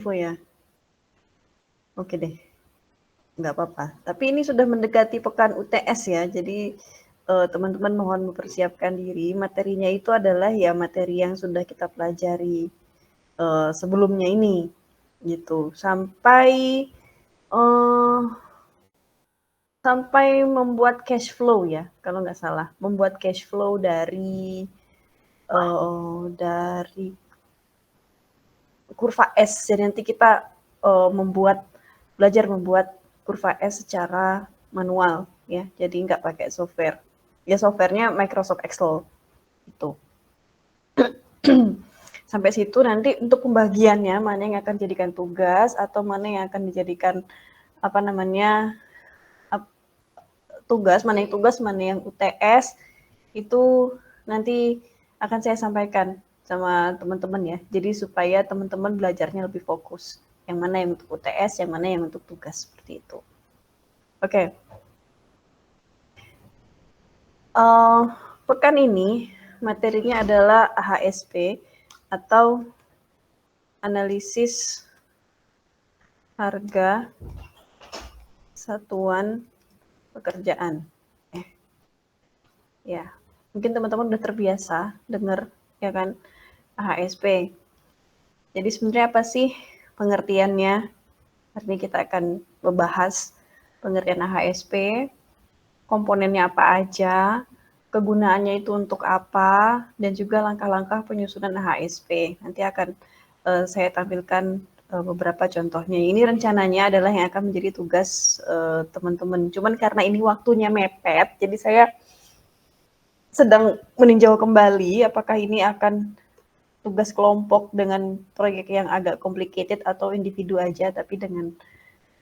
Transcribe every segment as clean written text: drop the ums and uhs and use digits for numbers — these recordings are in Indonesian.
info ya. Oke deh, nggak apa-apa. Tapi ini sudah mendekati pekan UTS ya, jadi teman-teman mohon mempersiapkan diri. Materinya itu adalah ya materi yang sudah kita pelajari sebelumnya ini, gitu. Sampai membuat cash flow ya, kalau nggak salah, membuat cash flow dari kurva S. Jadi nanti kita belajar membuat kurva S secara manual ya. Jadi nggak pakai software. Ya softwarenya Microsoft Excel itu. Sampai situ nanti untuk pembagiannya mana yang akan dijadikan tugas atau mana yang akan dijadikan tugas, mana yang UTS itu nanti akan saya sampaikan sama teman-teman ya. Jadi supaya teman-teman belajarnya lebih fokus. Yang mana yang untuk UTS, yang mana yang untuk tugas seperti itu. Oke. Pekan ini materinya adalah AHSP atau analisis harga satuan pekerjaan. Ya, mungkin teman-teman udah terbiasa dengar ya kan AHSP. Jadi sebenarnya apa sih pengertiannya? Hari ini kita akan membahas pengertian AHSP, komponennya apa aja, kegunaannya itu untuk apa, dan juga langkah-langkah penyusunan AHSP. Nanti akan saya tampilkan beberapa contohnya. Ini rencananya adalah yang akan menjadi tugas teman-teman. Cuman karena ini waktunya mepet, jadi saya sedang meninjau kembali apakah ini akan tugas kelompok dengan proyek yang agak complicated atau individu aja, tapi dengan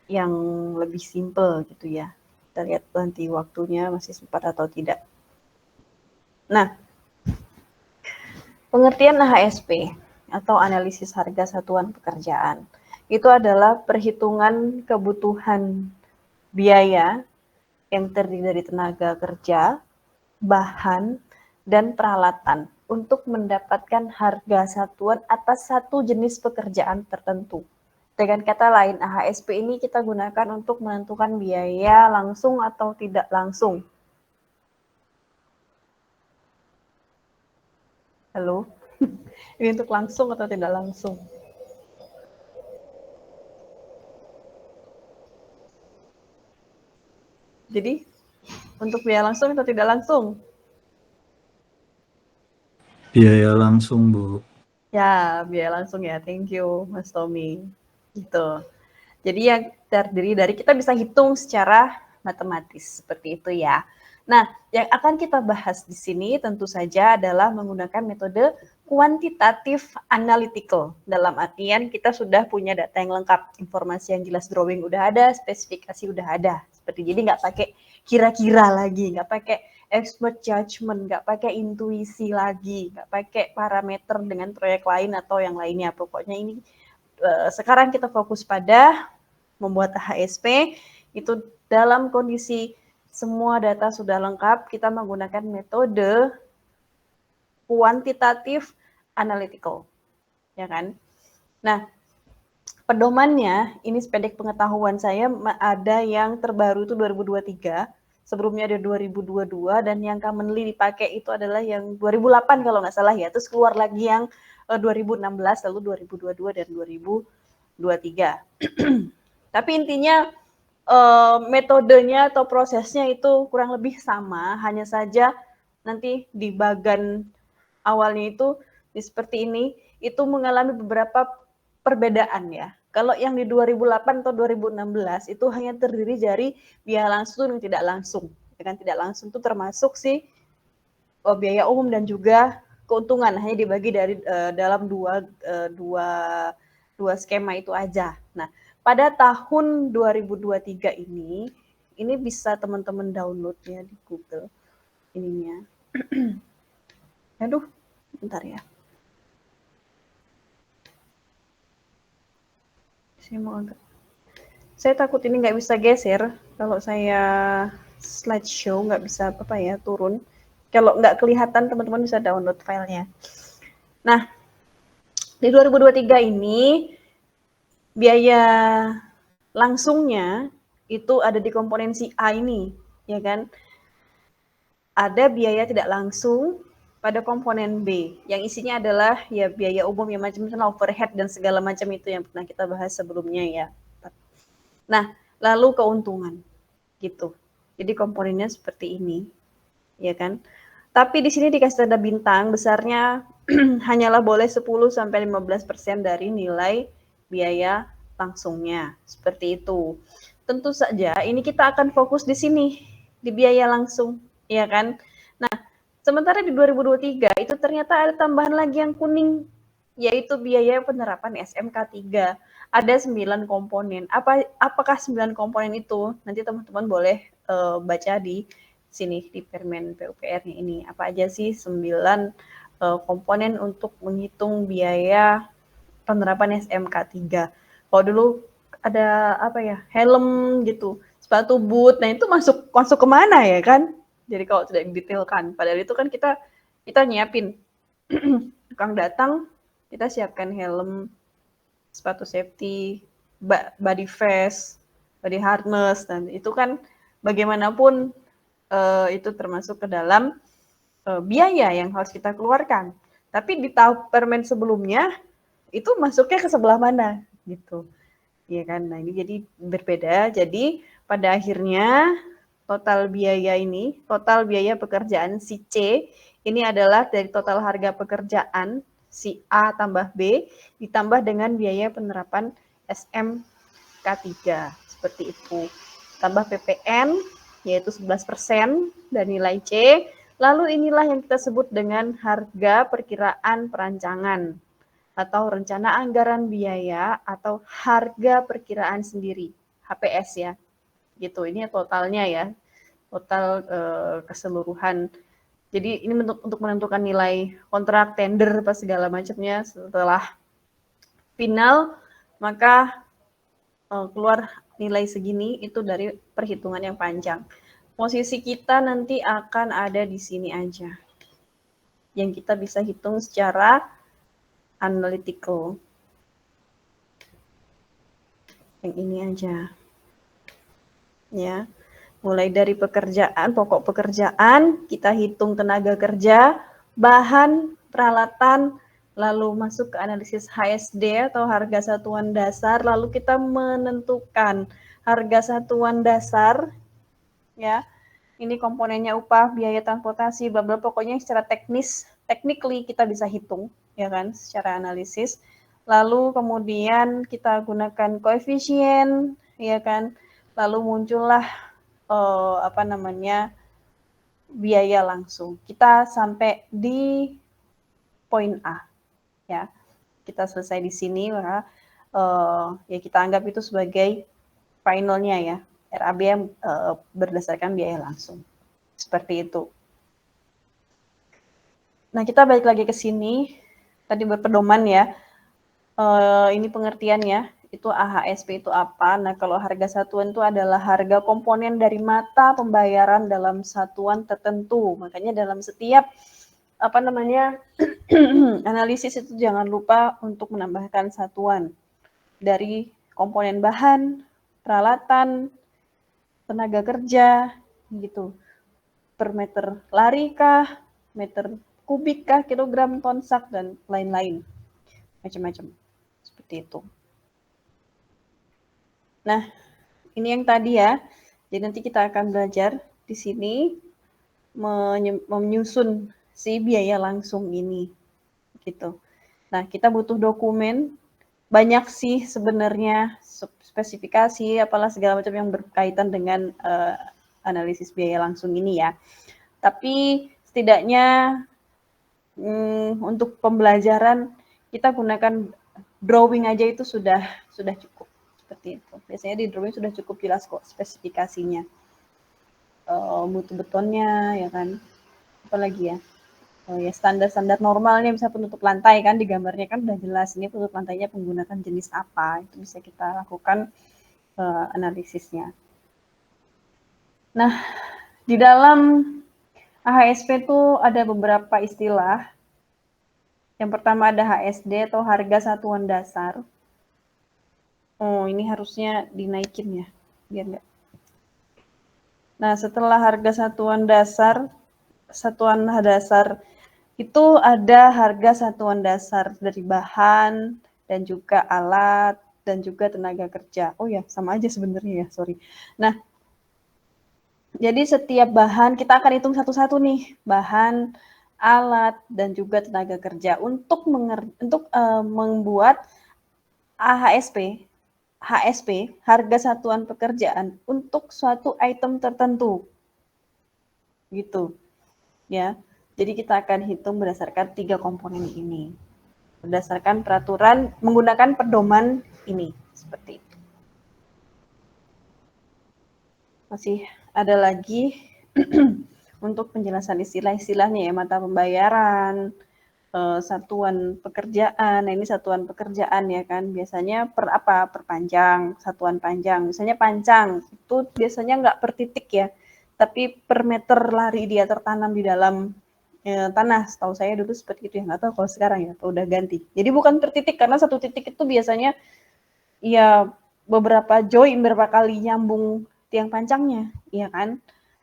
yang lebih simple gitu ya. Kita lihat nanti waktunya masih sempat atau tidak. Nah, pengertian AHSP atau analisis harga satuan pekerjaan itu adalah perhitungan kebutuhan biaya yang terdiri dari tenaga kerja, bahan, dan peralatan untuk mendapatkan harga satuan atas satu jenis pekerjaan tertentu. Dengan kata lain, AHSP ini kita gunakan untuk menentukan biaya langsung atau tidak langsung. Halo? Ini untuk langsung atau tidak langsung? Jadi, untuk biaya langsung atau tidak langsung? Biaya langsung, Bu. Ya, biaya langsung ya. Thank you, Mas Tommy. Gitu. Jadi yang terdiri dari kita bisa hitung secara matematis seperti itu ya. Nah, yang akan kita bahas di sini tentu saja adalah menggunakan metode kuantitatif analytical. Dalam artian kita sudah punya data yang lengkap, informasi yang jelas, drawing udah ada, spesifikasi udah ada. Seperti jadi nggak pakai kira-kira lagi, nggak pakai expert judgment, nggak pakai intuisi lagi, nggak pakai parameter dengan proyek lain atau yang lainnya. Pokoknya ini sekarang kita fokus pada membuat HSP itu dalam kondisi semua data sudah lengkap, kita menggunakan metode kuantitatif analytical, ya kan? Nah, pedomannya ini sependek pengetahuan saya ada yang terbaru itu 2023, sebelumnya ada 2022 dan yang commonly dipakai itu adalah yang 2008 kalau nggak salah ya. Terus keluar lagi yang 2016 lalu 2022 dan 2023. Tapi intinya metodenya atau prosesnya itu kurang lebih sama, hanya saja nanti di bagian awalnya itu seperti ini, itu mengalami beberapa perbedaan ya. Kalau yang di 2008 atau 2016 itu hanya terdiri dari biaya langsung dan tidak langsung. Dengan tidak langsung itu termasuk sih biaya umum dan juga keuntungan, hanya dibagi dari dalam dua skema itu aja. Nah, pada tahun 2023 ini bisa teman-teman download ya di Google ininya. Aduh, bentar ya. Saya takut ini nggak bisa geser. Kalau saya slideshow nggak bisa apa ya turun. Kalau nggak kelihatan teman-teman bisa download filenya. Nah, di 2023 ini biaya langsungnya itu ada di komponen si A ini, ya kan? Ada biaya tidak langsung pada komponen B, yang isinya adalah ya biaya umum yang macam-macam, overhead dan segala macam itu yang pernah kita bahas sebelumnya ya. Nah, lalu keuntungan gitu. Jadi komponennya seperti ini, ya kan? Tapi di sini dikasih tanda bintang, besarnya hanyalah boleh 10-15% dari nilai biaya langsungnya. Seperti itu. Tentu saja ini kita akan fokus di sini, di biaya langsung, ya kan? Nah, sementara di 2023 itu ternyata ada tambahan lagi yang kuning, yaitu biaya penerapan SMK 3. Ada 9 komponen. Apakah 9 komponen itu? Nanti teman-teman boleh baca di sini di Permen PUPR-nya ini. Apa aja sih 9 komponen untuk menghitung biaya penerapan SMK 3. Kalau dulu ada apa ya, helm gitu, sepatu boot, nah itu masuk kemana ya kan? Jadi kalau tidak didetailkan, padahal itu kan kita nyiapin, tukang datang, kita siapkan helm, sepatu safety, body vest, body harness, dan itu kan bagaimanapun itu termasuk ke dalam biaya yang harus kita keluarkan. Tapi di tahap permen sebelumnya itu masuknya ke sebelah mana gitu, ya kan? Nah ini jadi berbeda. Jadi pada akhirnya total biaya pekerjaan si C ini adalah dari total harga pekerjaan si A tambah B ditambah dengan biaya penerapan SMK 3 seperti itu. Tambah PPN yaitu 11% dan nilai C. Lalu inilah yang kita sebut dengan harga perkiraan perancangan atau rencana anggaran biaya atau harga perkiraan sendiri, HPS ya. Gitu. Ini totalnya ya. Total keseluruhan. Jadi ini untuk menentukan nilai kontrak, tender, apa segala macamnya. Setelah final, maka keluar nilai segini itu dari perhitungan yang panjang. Posisi kita nanti akan ada di sini aja. Yang kita bisa hitung secara analytical. Yang ini aja. Ya. Mulai dari pekerjaan, pokok pekerjaan, kita hitung tenaga kerja, bahan, peralatan, lalu masuk ke analisis HSD atau harga satuan dasar, lalu kita menentukan harga satuan dasar, ya. Ini komponennya upah, biaya transportasi, bla bla, pokoknya secara technically kita bisa hitung, ya kan, secara analisis. Lalu kemudian kita gunakan koefisien, ya kan. Lalu muncullah biaya langsung. Kita sampai di poin A, ya. Kita selesai di sini, maka ya kita anggap itu sebagai finalnya ya, RAB yang berdasarkan biaya langsung. Seperti itu. Nah, kita balik lagi ke sini. Tadi berpedoman ya. Ini pengertiannya. Itu AHSP itu apa? Nah, kalau harga satuan itu adalah harga komponen dari mata pembayaran dalam satuan tertentu. Makanya dalam setiap analisis itu jangan lupa untuk menambahkan satuan dari komponen bahan, peralatan, tenaga kerja, gitu. Per meter lari kah, meter kubik kah, kilogram, ton, sak, dan lain-lain. Macam-macam. Seperti itu. Nah, ini yang tadi ya. Jadi nanti kita akan belajar di sini menyusun si biaya langsung ini. Gitu. Nah, kita butuh dokumen. Banyak sih sebenarnya spesifikasi apalah segala macam yang berkaitan dengan analisis biaya langsung ini ya. Tapi setidaknya untuk pembelajaran kita gunakan drawing aja itu sudah cukup. Seperti itu. Biasanya di drawing sudah cukup jelas kok spesifikasinya. Mutu betonnya ya kan. Apalagi ya. Ya standar-standar normalnya bisa penutup lantai kan di gambarnya kan udah jelas ini penutup lantainya menggunakan jenis apa. Itu bisa kita lakukan analisisnya. Nah, di dalam AHSP itu ada beberapa istilah. Yang pertama ada HSD atau harga satuan dasar. Oh, ini harusnya dinaikin ya, biar nggak. Nah, setelah harga satuan dasar itu ada harga satuan dasar dari bahan dan juga alat dan juga tenaga kerja. Oh ya, sama aja sebenarnya ya, sorry. Nah, jadi setiap bahan kita akan hitung satu-satu nih, bahan, alat, dan juga tenaga kerja untuk membuat HSP, harga satuan pekerjaan untuk suatu item tertentu, gitu ya. Jadi kita akan hitung berdasarkan 3 komponen ini, berdasarkan peraturan menggunakan pedoman ini, seperti itu. Masih ada lagi untuk penjelasan istilah-istilahnya ya, mata pembayaran, satuan pekerjaan. Nah, ini satuan pekerjaan ya kan, biasanya per apa, per panjang, satuan panjang. Misalnya pancang, itu biasanya nggak per titik ya, tapi per meter lari dia tertanam di dalam tanah. Setahu saya dulu seperti itu ya, nggak tahu kalau sekarang ya, atau udah ganti. Jadi bukan per titik, karena satu titik itu biasanya ya beberapa join, berapa kali nyambung tiang pancangnya, iya kan?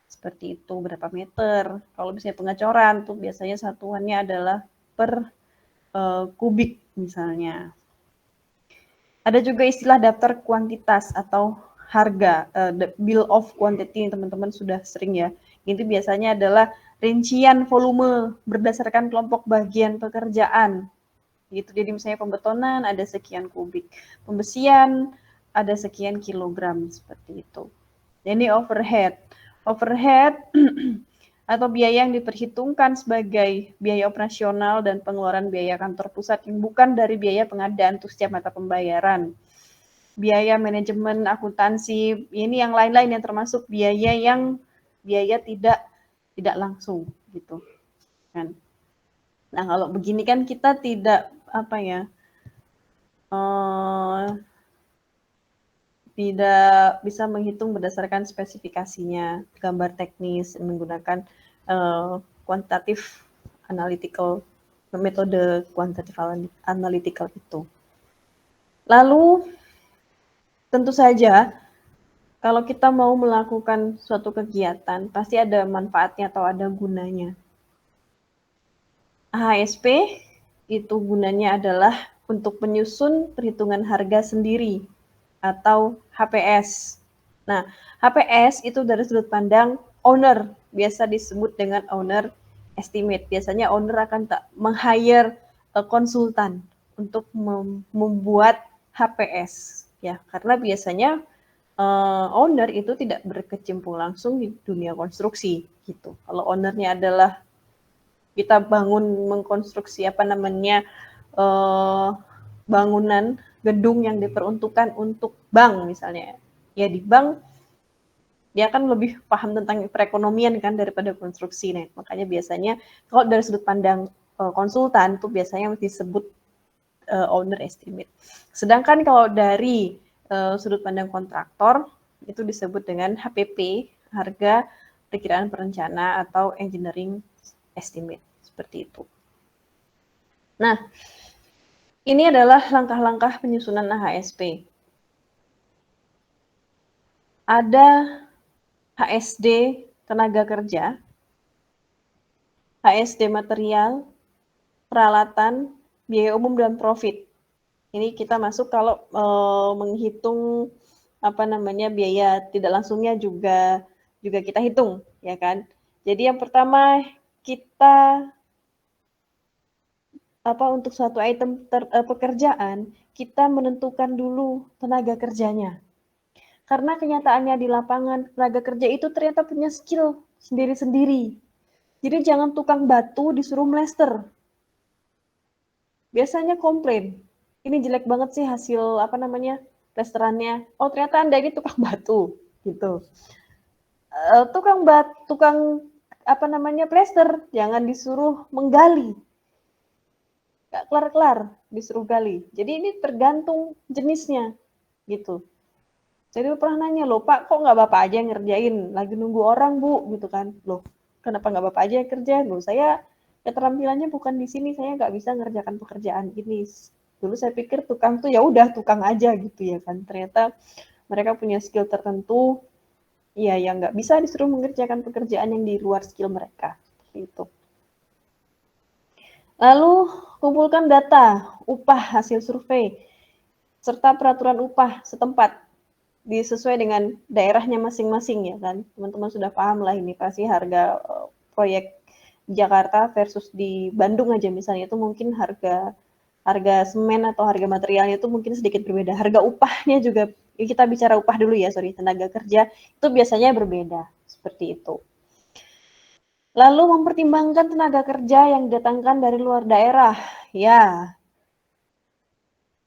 Seperti itu, berapa meter. Kalau misalnya pengecoran tuh biasanya satuannya adalah per kubik misalnya. Ada juga istilah daftar kuantitas atau harga, bill of quantity, teman-teman sudah sering ya. Itu biasanya adalah rincian volume berdasarkan kelompok bagian pekerjaan. Gitu. Jadi misalnya pembetonan ada sekian kubik, pembesian ada sekian kilogram, seperti itu. Ini overhead. Overhead atau biaya yang diperhitungkan sebagai biaya operasional dan pengeluaran biaya kantor pusat yang bukan dari biaya pengadaan untuk setiap mata pembayaran. Biaya manajemen, akuntansi, ini yang lain-lain yang termasuk biaya tidak langsung gitu kan. Nah, kalau begini kan kita tidak apa ya? Tidak bisa menghitung berdasarkan spesifikasinya, gambar teknis menggunakan kuantitatif analytical, metode kuantitatif analytical itu. Lalu tentu saja kalau kita mau melakukan suatu kegiatan pasti ada manfaatnya atau ada gunanya. HSP itu gunanya adalah untuk menyusun perhitungan harga sendiri atau HPS. Nah, HPS itu dari sudut pandang owner, biasa disebut dengan owner estimate. Biasanya owner akan meng-hire konsultan untuk membuat HPS ya, karena biasanya owner itu tidak berkecimpung langsung di dunia konstruksi gitu. Kalau ownernya adalah kita mengkonstruksi bangunan gedung yang diperuntukkan untuk bank misalnya, ya di bank dia kan lebih paham tentang perekonomian kan daripada konstruksi nih. Makanya biasanya kalau dari sudut pandang konsultan tuh biasanya disebut owner estimate. Sedangkan kalau dari sudut pandang kontraktor itu disebut dengan HPP, harga perkiraan perencana atau engineering estimate, seperti itu. Nah, ini adalah langkah-langkah penyusunan HSP. Ada HSD tenaga kerja, HSD material, peralatan, biaya umum dan profit. Ini kita masuk kalau menghitung biaya tidak langsungnya juga kita hitung, ya kan? Jadi yang pertama kita untuk suatu item pekerjaan kita menentukan dulu tenaga kerjanya. Karena kenyataannya di lapangan tenaga kerja itu ternyata punya skill sendiri-sendiri. Jadi jangan tukang batu disuruh mlester. Biasanya komplain, ini jelek banget sih hasil plesterannya. Oh ternyata Anda ini tukang batu gitu. Tukang plester jangan disuruh menggali. Gak kelar-kelar disuruh gali. Jadi ini tergantung jenisnya gitu. Jadi pernah nanya, loh Pak kok nggak Bapak aja yang ngerjain? Lagi nunggu orang Bu, gitu kan. Loh kenapa nggak Bapak aja yang kerjain? Loh saya keterampilannya bukan di sini, saya nggak bisa ngerjakan pekerjaan ini. Dulu saya pikir tukang tuh ya udah tukang aja gitu ya kan. Ternyata mereka punya skill tertentu ya yang nggak bisa disuruh mengerjakan pekerjaan yang di luar skill mereka. Seperti itu. Lalu kumpulkan data upah hasil survei serta peraturan upah setempat disesuai dengan daerahnya masing-masing ya kan. Teman-teman sudah paham lah ini pasti harga proyek Jakarta versus di Bandung aja misalnya itu mungkin harga semen atau harga materialnya itu mungkin sedikit berbeda. Harga upahnya juga kita bicara upah dulu ya, tenaga kerja itu biasanya berbeda seperti itu. Lalu mempertimbangkan tenaga kerja yang didatangkan dari luar daerah. Ya,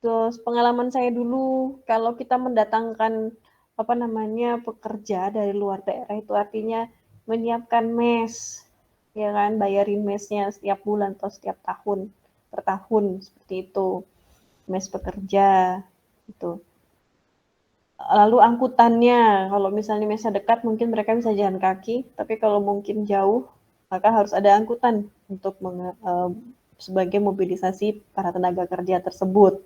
terus pengalaman saya dulu kalau kita mendatangkan pekerja dari luar daerah itu artinya menyiapkan mes, ya kan, bayarin mesnya setiap bulan atau setiap tahun per tahun seperti itu, mes pekerja itu. Lalu angkutannya, kalau misalnya mesnya dekat mungkin mereka bisa jalan kaki, tapi kalau mungkin jauh maka harus ada angkutan untuk sebagai mobilisasi para tenaga kerja tersebut.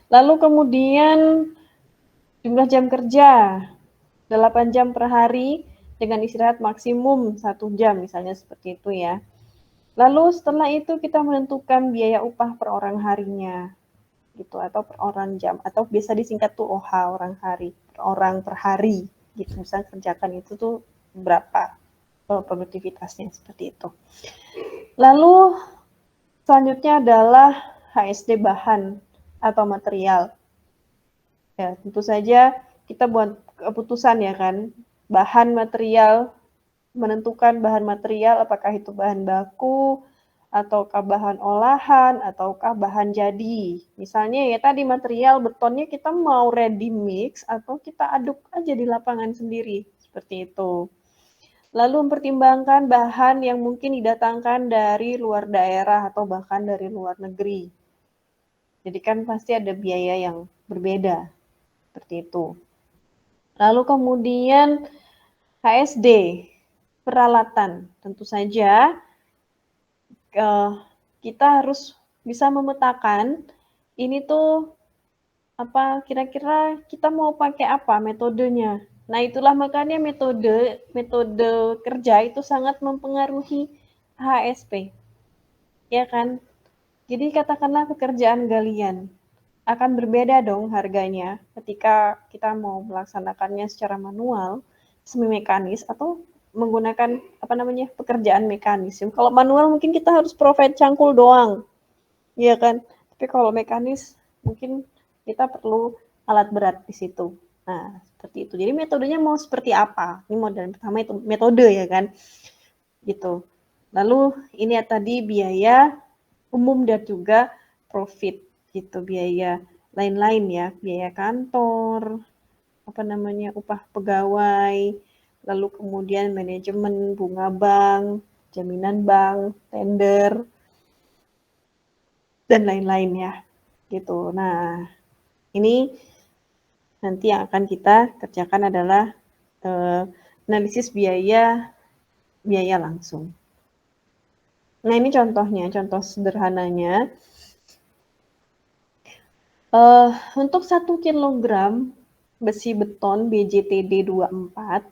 Lalu kemudian jumlah jam kerja 8 jam per hari dengan istirahat maksimum 1 jam misalnya seperti itu ya. Lalu setelah itu kita menentukan biaya upah per orang harinya gitu atau per orang jam atau biasa disingkat tuh OH orang hari, per orang per hari gitu. Misalnya kerjakan itu tuh berapa produktivitasnya seperti itu. Lalu selanjutnya adalah HSD bahan atau material. Ya, tentu saja kita buat keputusan ya kan, bahan material, menentukan bahan material apakah itu bahan baku, ataukah bahan olahan, ataukah bahan jadi. Misalnya ya tadi material betonnya kita mau ready mix atau kita aduk aja di lapangan sendiri, seperti itu. Lalu mempertimbangkan bahan yang mungkin didatangkan dari luar daerah atau bahkan dari luar negeri. Jadi kan pasti ada biaya yang berbeda. Seperti itu. Lalu kemudian HSD, peralatan. Tentu saja kita harus bisa memetakan ini tuh kira-kira kita mau pakai apa metodenya. Nah, itulah makanya metode kerja itu sangat mempengaruhi HSP. Ya kan? Jadi katakanlah pekerjaan galian akan berbeda dong harganya ketika kita mau melaksanakannya secara manual, semi mekanis atau menggunakan pekerjaan mekanis. Kalau manual mungkin kita harus provide cangkul doang, ya kan? Tapi kalau mekanis mungkin kita perlu alat berat di situ. Nah, seperti itu. Jadi metodenya mau seperti apa? Ini model pertama itu metode ya kan? Gitu. Lalu ini tadi biaya umum dan juga profit gitu, biaya lain-lain ya, biaya kantor, upah pegawai, lalu kemudian manajemen, bunga bank, jaminan bank, tender, dan lain-lain ya, gitu. Nah, ini nanti yang akan kita kerjakan adalah analisis biaya langsung. Nah, ini contohnya, contoh sederhananya. Untuk 1 kilogram besi beton BJTD 24,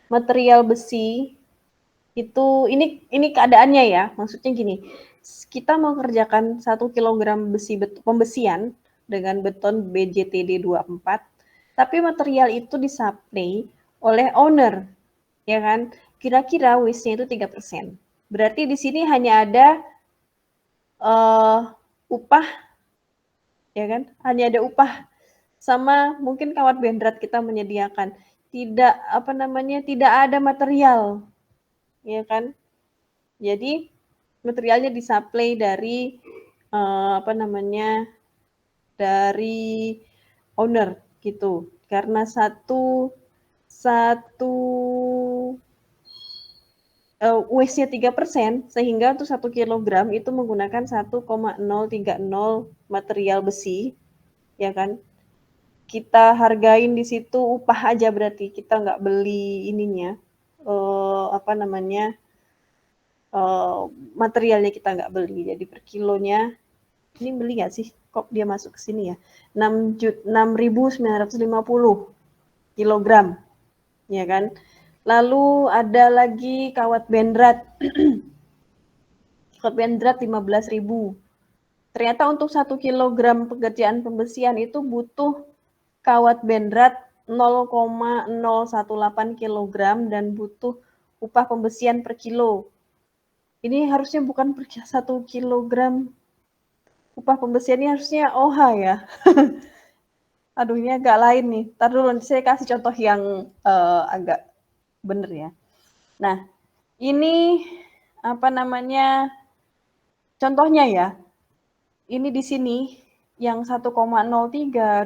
material besi itu ini keadaannya ya, maksudnya gini, kita mau kerjakan 1 kilogram pembesian dengan beton BJTD 24, tapi material itu disuplai oleh owner, ya kan? Kira-kira waste-nya itu 3%. Berarti di sini hanya ada upah, ya kan? Hanya ada upah sama mungkin kawat bendrat kita menyediakan. Tidak ada material, ya kan? Jadi materialnya disuplai dari dari owner gitu. Karena satu waste-nya 3%, sehingga untuk 1 kilogram itu menggunakan 1,030 material besi, ya kan? Kita hargain di situ upah aja berarti kita nggak beli ininya, materialnya kita nggak beli. Jadi per kilonya Ini beli nggak sih? Kok dia masuk ke sini ya? 6.950 kilogram, ya kan? Lalu ada lagi kawat bendrat. Kawat bendrat 15.000. Ternyata untuk 1 kilogram pekerjaan pembesian itu butuh kawat bendrat 0,018 kilogram dan butuh upah pembesian per kilo. Ini harusnya bukan per 1 kilogram upah pembesiannya, harusnya OH ya. Aduh, ini agak lain nih. Ntar dulu, saya kasih contoh yang agak bener ya. Nah, ini apa namanya, contohnya ya. Ini di sini yang 1,03,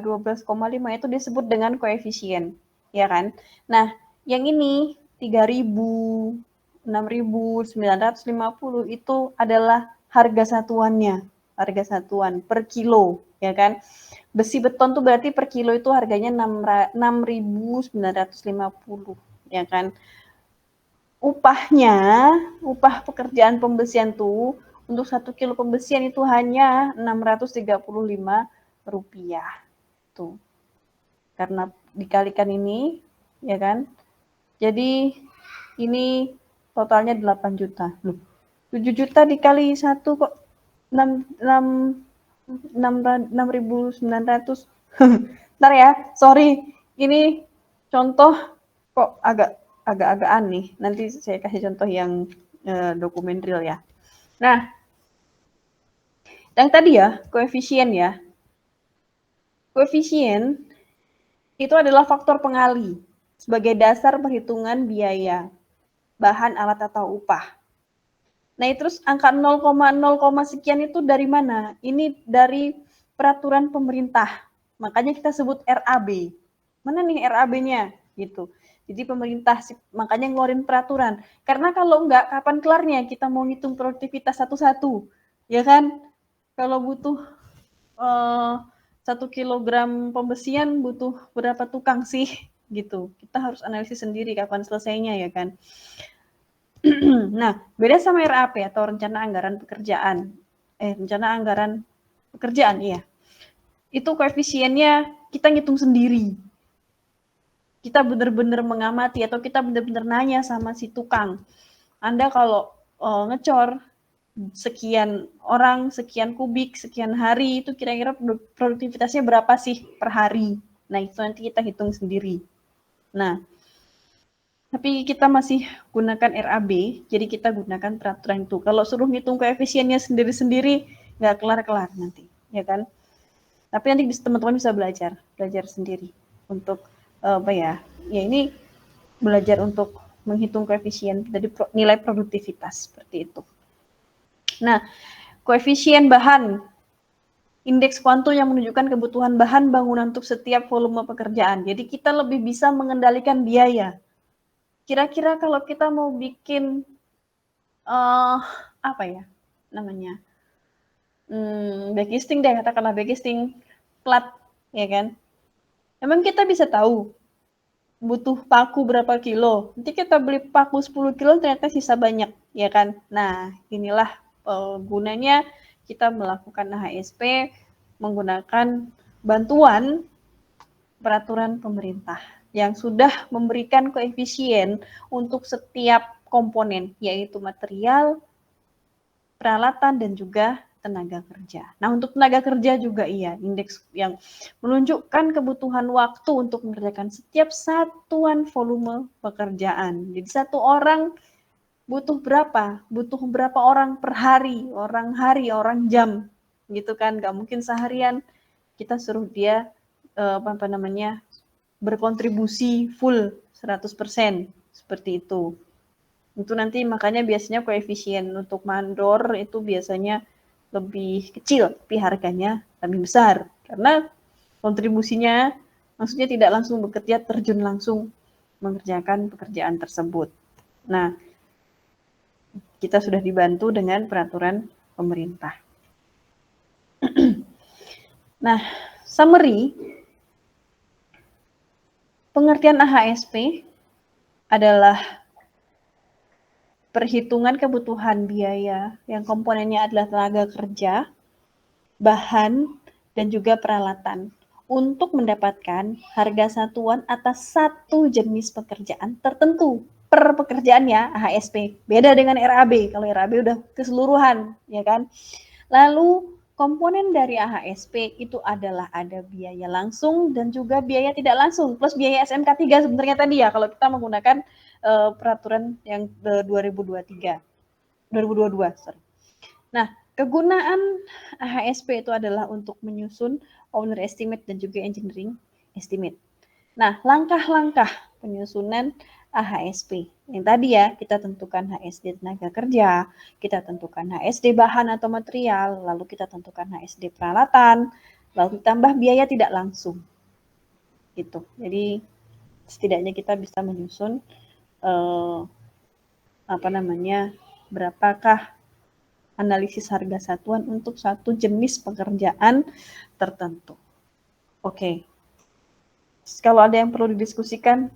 12,5 itu disebut dengan koefisien, ya kan? Nah, yang ini 3.000, 6.950 itu adalah harga satuannya, harga satuan per kilo, ya kan? Besi beton tuh berarti per kilo itu harganya 6.950, ya kan? Upahnya, upah pekerjaan pembesian tuh untuk 1 kilo pembesian itu hanya Rp635 tuh. Karena dikalikan ini, ya kan? Jadi ini totalnya 8 juta. Loh, 7 juta dikali 1 kok 6.900. Ntar ya, sorry. Ini contoh kok agak aneh. Nanti saya kasih contoh yang dokumen real ya. Nah, yang tadi ya, koefisien ya. Koefisien itu adalah faktor pengali sebagai dasar perhitungan biaya, bahan, alat, atau upah. Nah, terus angka 0,0, sekian itu dari mana? Ini dari peraturan pemerintah. Makanya kita sebut RAB. Mana nih RAB-nya? Gitu. Jadi pemerintah makanya ngeluarin peraturan. Karena kalau enggak, kapan kelarnya kita mau ngitung produktivitas satu-satu? Ya kan? Kalau butuh 1 kilogram pembesian butuh berapa tukang sih? Gitu. Kita harus analisis sendiri kapan selesainya, ya kan? Nah, beda sama RAP atau rencana anggaran pekerjaan. Rencana anggaran pekerjaan, iya. Itu koefisiennya kita ngitung sendiri. Kita benar-benar mengamati atau kita benar-benar nanya sama si tukang. Anda kalau ngecor sekian orang, sekian kubik, sekian hari, itu kira-kira produktivitasnya berapa sih per hari? Nah, itu nanti kita hitung sendiri. Nah, tapi kita masih gunakan RAB, jadi kita gunakan peraturan itu. Kalau suruh ngitung koefisiennya sendiri-sendiri, nggak kelar-kelar nanti, ya kan? Tapi nanti teman-teman bisa belajar sendiri untuk apa ya? Ya ini belajar untuk menghitung koefisien dari nilai produktivitas seperti itu. Nah, koefisien bahan, indeks kuantum yang menunjukkan kebutuhan bahan bangunan untuk setiap volume pekerjaan. Jadi kita lebih bisa mengendalikan biaya. Kira-kira kalau kita mau bikin apa ya namanya, backcasting deh, katakanlah backcasting plat, ya kan? Emang kita bisa tahu butuh paku berapa kilo? Nanti kita beli paku 10 kilo ternyata sisa banyak, ya kan? Nah, inilah gunanya kita melakukan HSP menggunakan bantuan peraturan pemerintah yang sudah memberikan koefisien untuk setiap komponen, yaitu material, peralatan, dan juga tenaga kerja. Nah, untuk tenaga kerja juga iya, indeks yang menunjukkan kebutuhan waktu untuk mengerjakan setiap satuan volume pekerjaan. Jadi satu orang butuh berapa? Butuh berapa orang per hari, orang jam, gitu kan? Gak mungkin seharian kita suruh dia berkontribusi full 100%, seperti itu. Itu nanti makanya biasanya koefisien untuk mandor itu biasanya lebih kecil, tapi harganya lebih besar. Karena kontribusinya maksudnya tidak langsung bekerja terjun langsung mengerjakan pekerjaan tersebut. Nah, kita sudah dibantu dengan peraturan pemerintah. Nah, summary, pengertian AHSP adalah perhitungan kebutuhan biaya yang komponennya adalah tenaga kerja bahan, dan juga peralatan untuk mendapatkan harga satuan atas satu jenis pekerjaan tertentu per pekerjaan ya HSP. Beda dengan RAB. Kalau RAB udah keseluruhan, ya kan? Lalu komponen dari AHSP itu adalah ada biaya langsung dan juga biaya tidak langsung plus biaya SMK 3 sebenarnya tadi ya kalau kita menggunakan peraturan yang 2023 2022 sorry. Nah, kegunaan AHSP itu adalah untuk menyusun owner estimate dan juga engineering estimate. Nah, langkah-langkah penyusunan AHSP. Yang tadi ya, kita tentukan HSD tenaga kerja, kita tentukan HSD bahan atau material, lalu kita tentukan HSD peralatan, lalu ditambah biaya tidak langsung. Gitu. Jadi setidaknya kita bisa menyusun berapakah analisis harga satuan untuk satu jenis pekerjaan tertentu. Oke. Kalau ada yang perlu didiskusikan,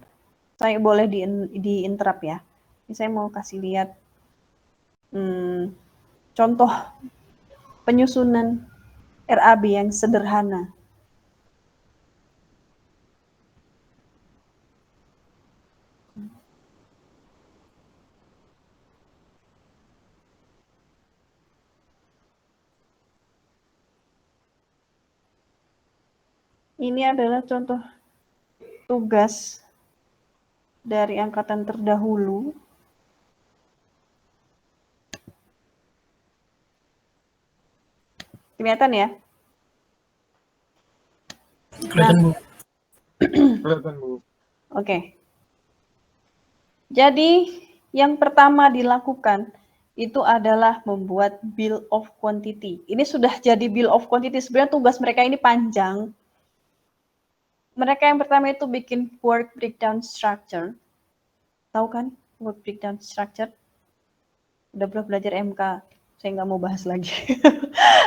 saya boleh di-interrupt ya. Ini saya mau kasih lihat contoh penyusunan RAB yang sederhana. Ini adalah contoh tugas dari angkatan terdahulu. Kelihatan ya? Kelihatan, Bu. Kelihatan, Bu. Oke. Jadi, yang pertama dilakukan itu adalah membuat bill of quantity. Ini sudah jadi bill of quantity. Sebenarnya tugas mereka ini panjang. Mereka yang pertama itu bikin work breakdown structure. Tahu kan work breakdown structure? Udah belajar MK, saya nggak mau bahas lagi.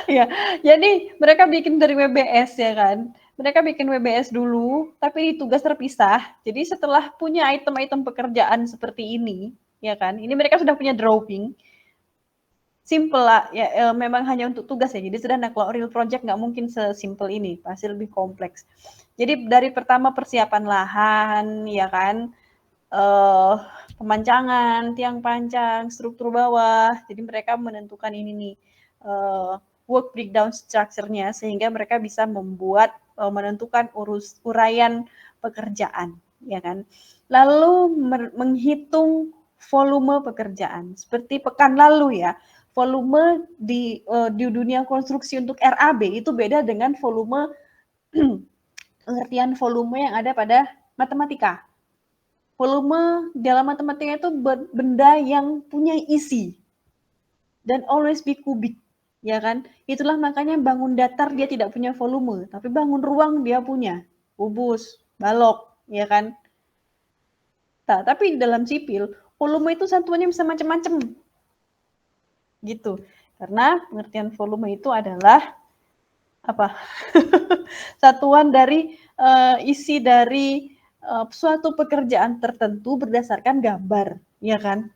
Ya, jadi mereka bikin dari WBS ya kan. Mereka bikin WBS dulu, tapi di tugas terpisah. Jadi setelah punya item-item pekerjaan seperti ini, ya kan, ini mereka sudah punya drawing. Simple lah, ya memang hanya untuk tugas ya. Jadi sederhana, kalau real project nggak mungkin sesimpel ini, pasti lebih kompleks. Jadi dari pertama persiapan lahan, ya kan, pemancangan, tiang pancang, struktur bawah. Jadi mereka menentukan ini nih work breakdown structure-nya sehingga mereka bisa membuat menentukan uraian pekerjaan, ya kan. Lalu menghitung volume pekerjaan. Seperti pekan lalu ya, volume di dunia konstruksi untuk RAB itu beda dengan volume pengertian volume yang ada pada matematika. Volume dalam matematika itu benda yang punya isi dan always be cubic, ya kan? Itulah makanya bangun datar dia tidak punya volume, tapi bangun ruang dia punya kubus, balok, ya kan? Nah, tapi dalam sipil volume itu satuannya bisa macam-macam, gitu. Karena pengertian volume itu adalah apa? Satuan dari isi dari suatu pekerjaan tertentu berdasarkan gambar, ya kan?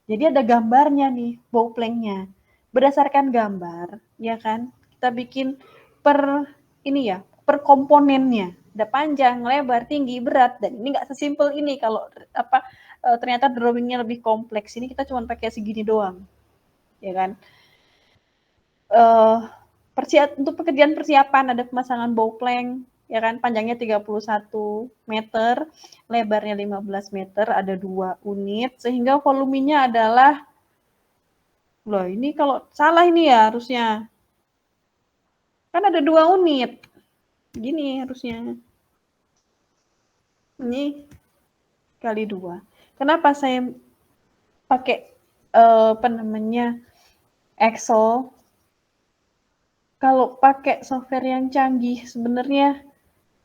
Jadi ada gambarnya nih, bow plank-nya. Berdasarkan gambar, ya kan? Kita bikin per ini ya, per komponennya. Ada panjang, lebar, tinggi, berat, dan ini nggak sesimpel ini kalau ternyata drawing-nya lebih kompleks. Ini kita cuma pakai segini doang, ya kan? Untuk pekerjaan persiapan ada pemasangan bow plank, ya kan, panjangnya 31 meter, lebarnya 15 meter, ada 2 unit, sehingga volumenya adalah, loh ini kalau salah ini ya harusnya, kan ada 2 unit, gini harusnya, ini kali 2. Kenapa saya pakai Excel? Kalau pakai software yang canggih sebenarnya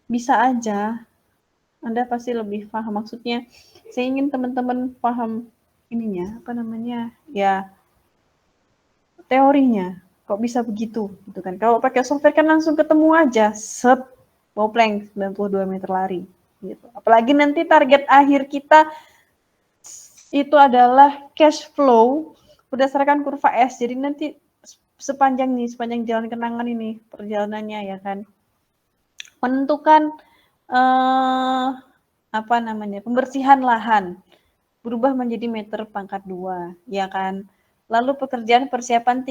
bisa aja. Anda pasti lebih paham, maksudnya saya ingin teman-teman paham ininya, ya teorinya. Kok bisa begitu gitu kan. Kalau pakai software kan langsung ketemu aja, set, bow plank 92 meter lari gitu. Apalagi nanti target akhir kita itu adalah cash flow berdasarkan kurva S. Jadi nanti sepanjang jalan kenangan ini perjalanannya ya kan. Menentukan pembersihan lahan berubah menjadi meter pangkat 2 ya kan. Lalu pekerjaan persiapan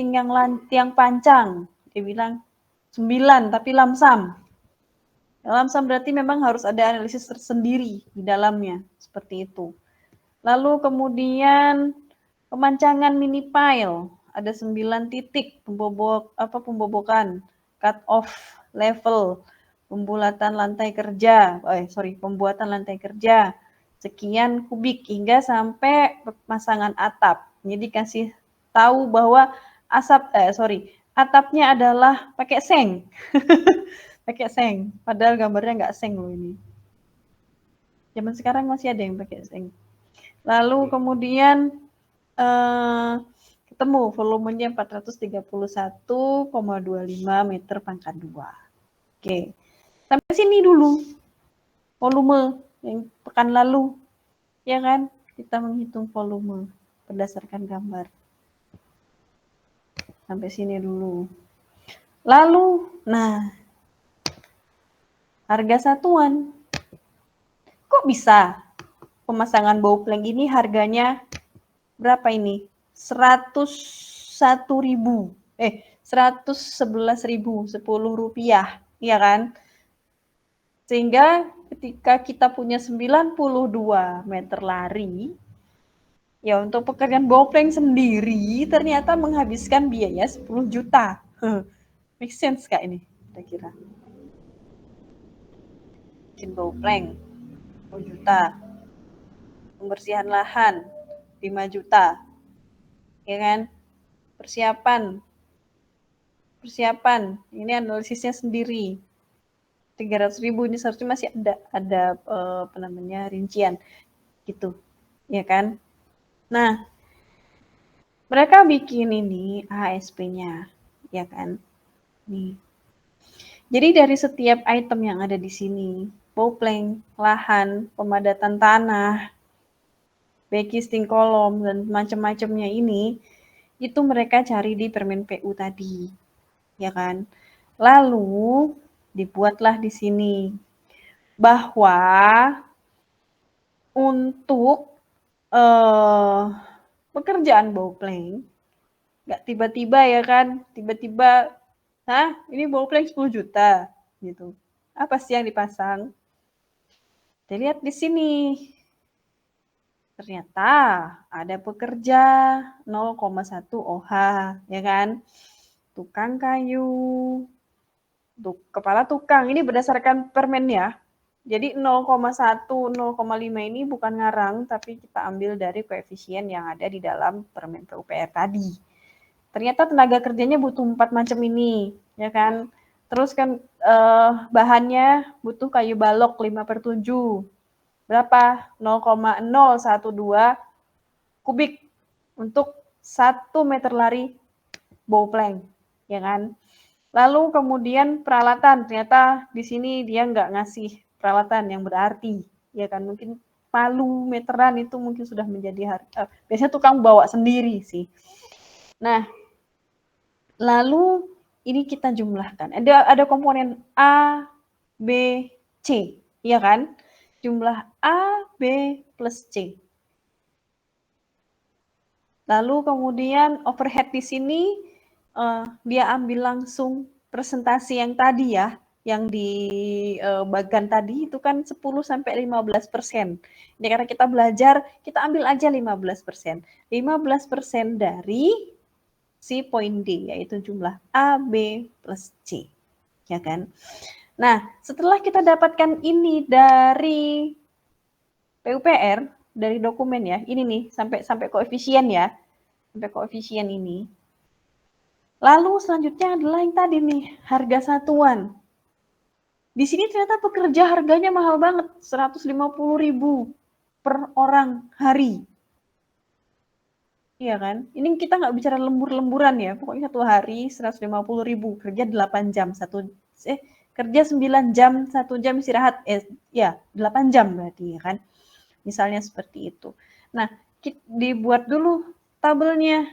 tiang pancang dia bilang 9 tapi lamsam. Lamsam berarti memang harus ada analisis tersendiri di dalamnya seperti itu. Lalu kemudian pemancangan mini pile ada 9 titik pembobokan, cut off level, pembuatan lantai kerja sekian kubik hingga sampai pemasangan atap. Jadi kasih tahu bahwa atapnya adalah pakai seng. Pakai seng, padahal gambarnya nggak seng loh ini. Zaman sekarang masih ada yang pakai seng. Lalu kemudian ketemu volumenya 431,25 meter pangkat 2. Oke, sampai sini dulu volume yang pekan lalu, ya kan? Kita menghitung volume berdasarkan gambar. Sampai sini dulu. Lalu, harga satuan. Kok bisa pemasangan bau plank ini harganya berapa ini? 111.000, 10 rupiah, ya kan? Sehingga ketika kita punya 92 meter lari, ya untuk pekerjaan bau plank sendiri ternyata menghabiskan biaya 10 juta. Make sense kak ini, kira-kira? Bikin bau plank 10 juta. Pembersihan lahan 5 juta. Ya kan? Persiapan. Ini analisisnya sendiri. 300.000 ini seharusnya masih ada rincian gitu. Ya kan? Nah, mereka bikin ini ASP-nya, ya kan? Nih. Jadi dari setiap item yang ada di sini, bau plank, lahan, pemadatan tanah, backcasting kolom dan macam-macamnya ini, itu mereka cari di permen PU tadi, ya kan? Lalu dibuatlah di sini bahwa untuk pekerjaan bau plank, nggak tiba-tiba ya kan, tiba-tiba, ini bau plank 10 juta, gitu. Apa sih yang dipasang? Kita lihat di sini. Ternyata ada pekerja 0,1 OH, ya kan? Tukang kayu, kepala tukang, ini berdasarkan permen ya. Jadi 0,1, 0,5 ini bukan ngarang, tapi kita ambil dari koefisien yang ada di dalam permen PUPR tadi. Ternyata tenaga kerjanya butuh 4 macam ini, ya kan? Terus kan bahannya butuh kayu balok 5/7. Berapa? 0,012 kubik untuk 1 meter lari bau plank, ya kan? Lalu kemudian peralatan, ternyata di sini dia nggak ngasih peralatan yang berarti, ya kan? Mungkin palu meteran itu mungkin sudah menjadi biasanya tukang bawa sendiri sih. Nah, lalu ini kita jumlahkan. Ada komponen A, B, C, ya kan? Jumlah A, B, plus C. Lalu kemudian overhead di sini dia ambil langsung presentasi yang tadi ya, yang di bagan tadi itu kan 10-15%. Ini karena kita belajar, kita ambil aja 15%. 15% dari si poin D, yaitu jumlah A, B, plus C. Ya kan? Nah, setelah kita dapatkan ini dari PUPR, dari dokumen ya, ini nih, sampai koefisien ya, sampai koefisien ini. Lalu selanjutnya adalah yang tadi nih, harga satuan. Di sini ternyata pekerja harganya mahal banget, 150.000 per orang hari. Iya kan? Ini kita nggak bicara lembur-lemburan ya, pokoknya 1 hari 150.000, kerja 8 jam, kerja 9 jam, 1 jam istirahat, 8 jam berarti ya kan? Misalnya seperti itu. Nah, dibuat dulu tabelnya.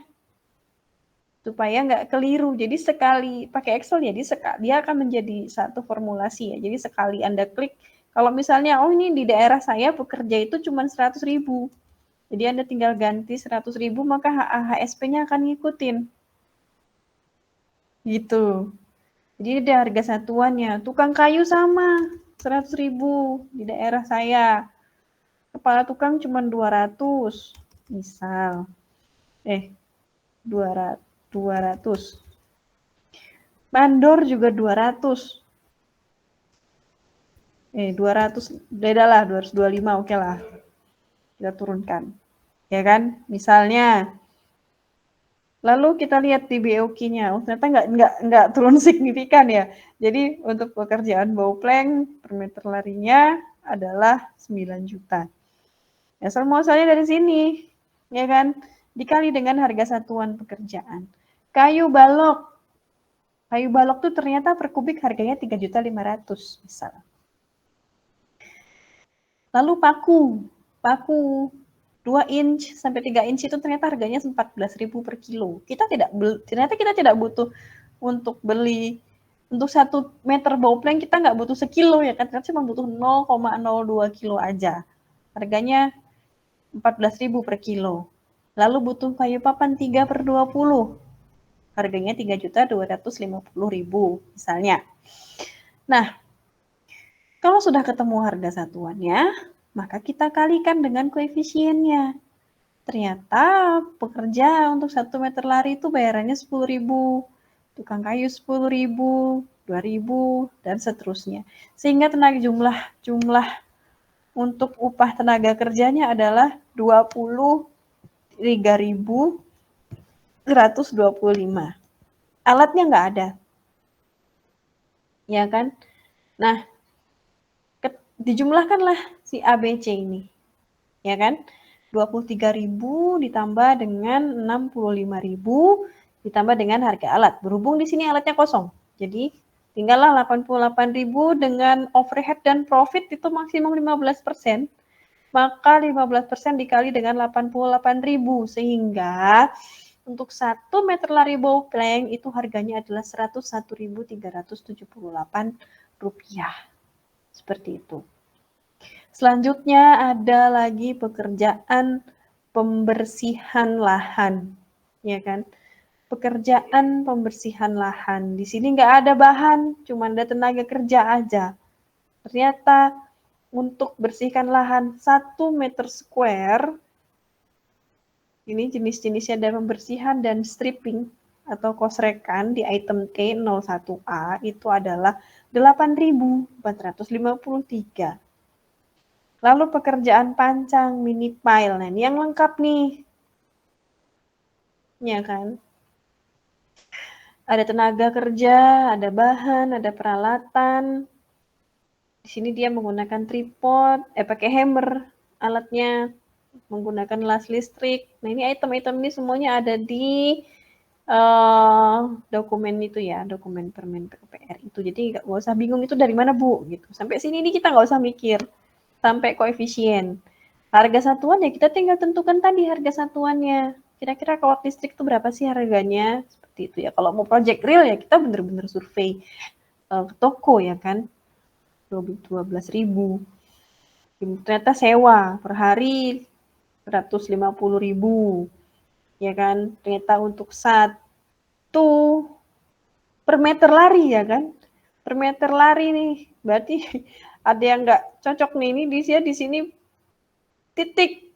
supaya nggak keliru. Jadi sekali pakai Excel ya, dia akan menjadi satu formulasi ya. Jadi sekali Anda klik, kalau misalnya, oh ini di daerah saya pekerja itu cuma 100.000. Jadi Anda tinggal ganti 100.000, maka HSP-nya akan ngikutin. Gitu. Jadi ada harga satuannya. Tukang kayu sama, 100.000 di daerah saya. Kepala tukang cuma 200, misal. 200. Mandor juga 200. 200, beda lah, 225, oke lah. Kita turunkan. Ya kan? Misalnya. Lalu kita lihat di BOQ-nya, ternyata nggak turun signifikan ya. Jadi untuk pekerjaan bawplank per meter larinya adalah 9 juta. Ya, muasalnya dari sini, ya kan? Dikali dengan harga satuan pekerjaan. Kayu balok tuh ternyata per kubik harganya 3.500.000 misal. Lalu paku 2 inch sampai 3 inch itu ternyata harganya 14.000 per kilo. Ternyata kita tidak butuh untuk beli untuk 1 meter bawplank, kita nggak butuh sekilo ya kan, ternyata cuma butuh 0,02 kilo aja. Harganya 14.000 per kilo. Lalu butuh kayu papan 3/20. Harganya 3.250.000 misalnya. Nah, kalau sudah ketemu harga satuannya, maka kita kalikan dengan koefisiennya. Ternyata pekerja untuk 1 meter lari itu bayarannya 10.000, tukang kayu 10.000, 2.000, dan seterusnya. Sehingga jumlah untuk upah tenaga kerjanya adalah 23.125. Alatnya nggak ada. Ya kan? Nah, dijumlahkanlah si ABC ini. Ya kan? 23.000 ditambah dengan 65.000 ditambah dengan harga alat. Berhubung di sini alatnya kosong. Jadi tinggallah 88.000 dengan overhead dan profit itu maksimum 15%. Maka 15% dikali dengan 88.000 sehingga untuk 1 meter lari bawplank itu harganya adalah Rp101.378. Seperti itu. Selanjutnya ada lagi pekerjaan pembersihan lahan, ya kan? Pekerjaan pembersihan lahan. Di sini nggak ada bahan, cuma ada tenaga kerja aja. Ternyata untuk bersihkan lahan 1 meter square, ini jenis-jenisnya ada pembersihan dan stripping atau kosrekan di item T01A itu adalah 8.453. Lalu pekerjaan pancang, mini pile. Nah, ini yang lengkap nih. Ya kan? Ada tenaga kerja, ada bahan, ada peralatan. Di sini dia menggunakan tripod, pakai hammer alatnya, menggunakan las listrik. Nah, ini item-item ini semuanya ada di dokumen itu ya, dokumen Permen PUPR itu. Jadi nggak usah bingung itu dari mana Bu, gitu. Sampai sini ini kita nggak usah mikir. Sampai koefisien. Harga satuan ya kita tinggal tentukan tadi harga satuannya. Kira-kira kalau listrik itu berapa sih harganya? Seperti itu ya. Kalau mau project real ya kita bener-bener survei ke toko ya kan. 12.000. Ternyata sewa per hari 150.000. Ya kan. Ternyata untuk 1 per meter lari ya kan. Per meter lari nih. Berarti ada yang nggak cocok nih. Ini di sini titik.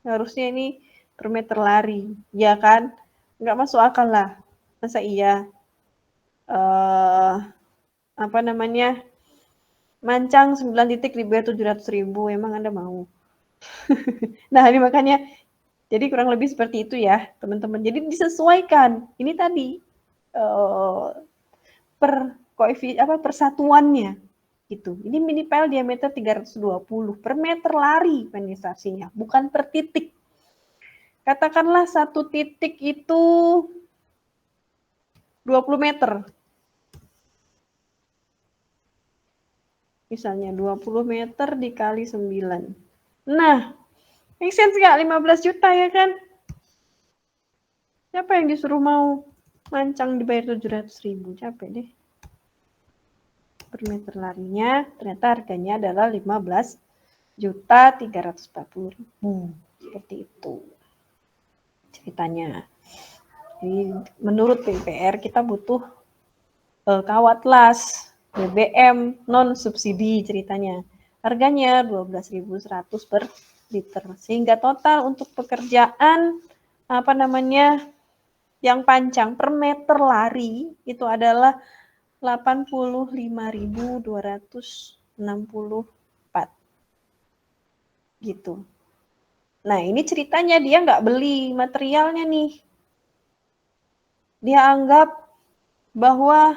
Harusnya ini per meter lari. Ya kan? Nggak masuk akal lah. Masa iya? Apa namanya? Mancang 9 titik dibayar 700.000. Emang Anda mau? Nah, ini makanya jadi kurang lebih seperti itu ya, teman-teman. Jadi disesuaikan. Ini tadi persatuannya gitu. Ini mini pile diameter 320 per meter lari penetrasinya, bukan per titik. Katakanlah 1 titik itu 20 meter. Misalnya 20 meter dikali 9. Nah, make sense nggak? 15 juta ya kan? Siapa yang disuruh mau Mancang dibayar 700.000, capek deh. Per meter larinya, ternyata harganya adalah 15.340.000. Seperti itu ceritanya. Jadi menurut PUPR kita butuh kawat las BBM non subsidi ceritanya. Harganya 12.100 per liter. Sehingga total untuk pekerjaan yang panjang per meter lari itu adalah 85.264 gitu. Nah, ini ceritanya dia nggak beli materialnya nih. Dia anggap bahwa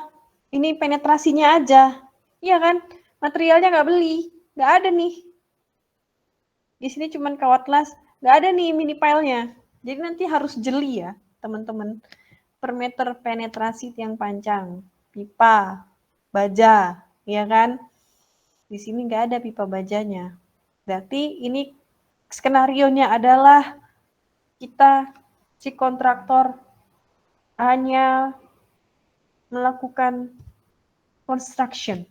ini penetrasinya aja. Iya kan? Materialnya nggak beli. Nggak ada nih. Di sini cuma kawat las. Nggak ada nih mini pile-nya. Jadi nanti harus jeli ya, teman-teman. Per meter penetrasi tiang panjang. Pipa, baja, ya kan? Di sini nggak ada pipa bajanya. Berarti ini skenarionya adalah kita, si kontraktor, hanya melakukan construction,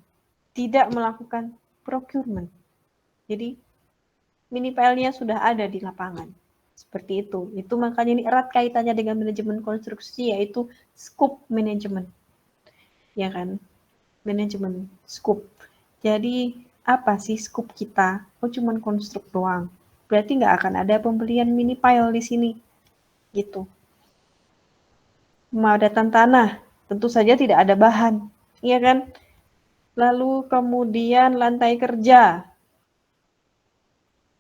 tidak melakukan procurement. Jadi mini pile-nya sudah ada di lapangan. Seperti itu. Itu makanya ini erat kaitannya dengan manajemen konstruksi, yaitu scope management. Ya kan? Manajemen scope. Jadi apa sih scope kita? Oh, cuman konstruk doang. Berarti nggak akan ada pembelian mini pile di sini. Gitu. Pemadatan tanah, tentu saja tidak ada bahan. Iya kan? Lalu kemudian lantai kerja.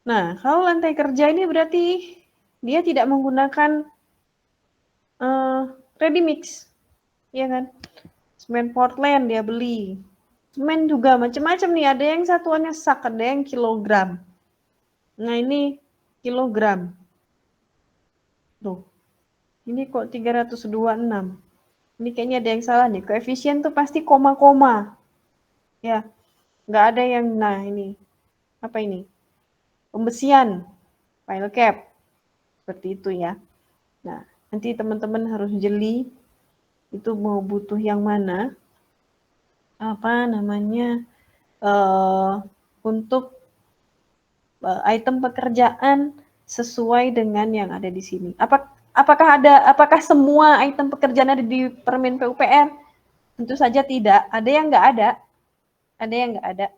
Nah, kalau lantai kerja ini berarti dia tidak menggunakan ready mix. Iya kan? Semen Portland dia beli. Semen juga macam-macam nih, ada yang satuannya sak, ada yang kilogram. Nah, ini kilogram. Tuh. Ini kok 326. Ini kayaknya ada yang salah nih. Koefisien tuh pasti koma-koma. Ya. Nggak ada yang, nah ini. Apa ini? Pembesian. Pile cap. Seperti itu ya. Nah, nanti teman-teman harus jeli. Itu mau butuh yang mana. Untuk item pekerjaan sesuai dengan yang ada di sini. Apakah semua item pekerjaan ada di Permen PUPR? Tentu saja tidak. Ada yang nggak ada. Ada yang nggak ada.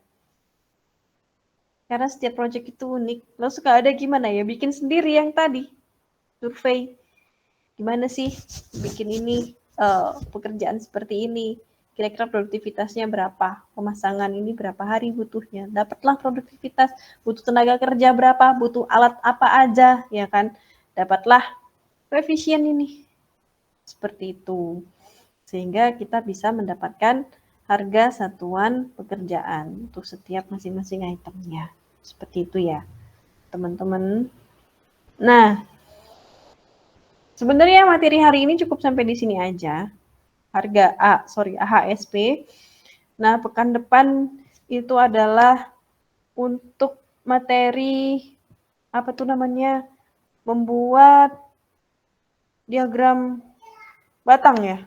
Karena setiap project itu unik. Lo suka ada gimana ya? Bikin sendiri yang tadi. Survei. Gimana sih bikin ini pekerjaan seperti ini? Kira-kira produktivitasnya berapa? Pemasangan ini berapa hari butuhnya? Dapatlah produktivitas, butuh tenaga kerja berapa, butuh alat apa aja, ya kan? Dapatlah koefisien ini. Seperti itu. Sehingga kita bisa mendapatkan harga satuan pekerjaan untuk setiap masing-masing itemnya. Seperti itu ya, teman-teman. Nah, sebenarnya materi hari ini cukup sampai di sini aja. Harga AHSP. Nah, pekan depan itu adalah untuk materi membuat diagram batang ya.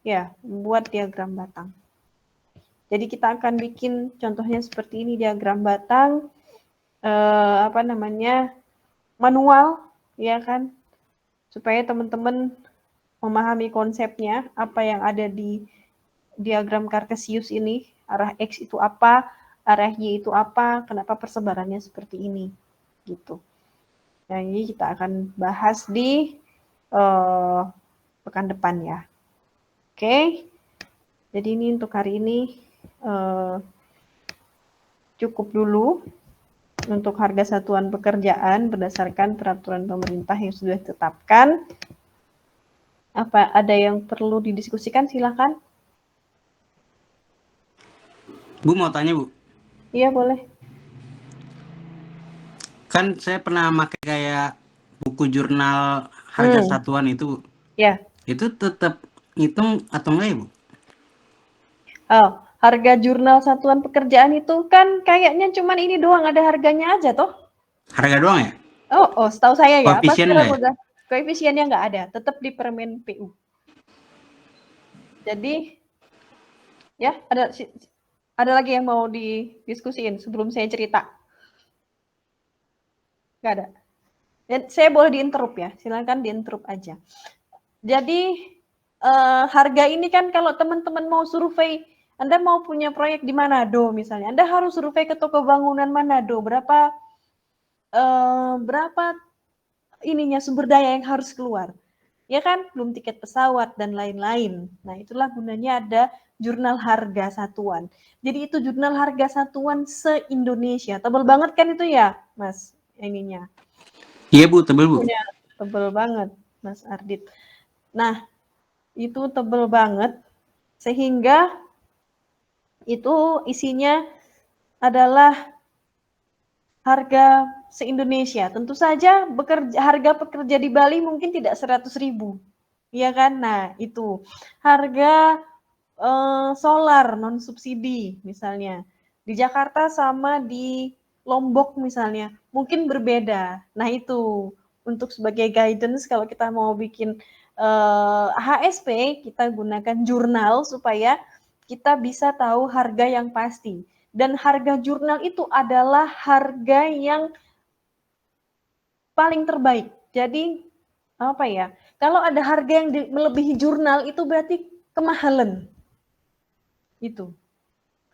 Ya, membuat diagram batang. Jadi kita akan bikin contohnya seperti ini, diagram batang manual ya kan. Supaya teman-teman memahami konsepnya, apa yang ada di diagram Cartesius ini, arah X itu apa, arah Y itu apa, kenapa persebarannya seperti ini, gitu. Nah, ini kita akan bahas di pekan depan ya. Oke, jadi ini untuk hari ini cukup dulu untuk harga satuan pekerjaan berdasarkan peraturan pemerintah yang sudah ditetapkan. Apa ada yang perlu didiskusikan? Silakan. Bu mau tanya, Bu. Iya, boleh. Kan saya pernah pakai kayak buku jurnal harga satuan itu. Ya. Itu tetap ngitung atau enggak ya, Bu? Oh, harga jurnal satuan pekerjaan itu kan kayaknya cuman ini doang, ada harganya aja toh? Harga doang ya? Oh, setahu saya ya. Koefisiennya nggak ya? Koefisiennya nggak ada, tetap di Permen PU. Jadi ya ada lagi yang mau didiskusiin sebelum saya cerita? Nggak ada. Saya boleh diinterrupt ya, silakan diinterrupt aja. Jadi harga ini kan kalau teman-teman mau survei, Anda mau punya proyek di Manado misalnya, Anda harus survei ke toko bangunan Manado, berapa ininya sumber daya yang harus keluar. Ya kan, belum tiket pesawat dan lain-lain. Nah, itulah gunanya ada jurnal harga satuan. Jadi itu jurnal harga satuan se-Indonesia. Tebal banget kan itu ya, Mas, ininya. Iya Bu, tebel Bu. Punya tebel banget, Mas Ardit. Nah, itu tebel banget sehingga itu isinya adalah harga se-Indonesia. Tentu saja harga pekerja di Bali mungkin tidak 100.000. Iya kan? Nah, itu harga solar non subsidi misalnya. Di Jakarta sama di Lombok misalnya, mungkin berbeda. Nah, itu untuk sebagai guidance kalau kita mau bikin HSP, kita gunakan jurnal supaya kita bisa tahu harga yang pasti. Dan harga jurnal itu adalah harga yang paling terbaik. Jadi apa ya? Kalau ada harga yang melebihi jurnal itu berarti kemahalan. Itu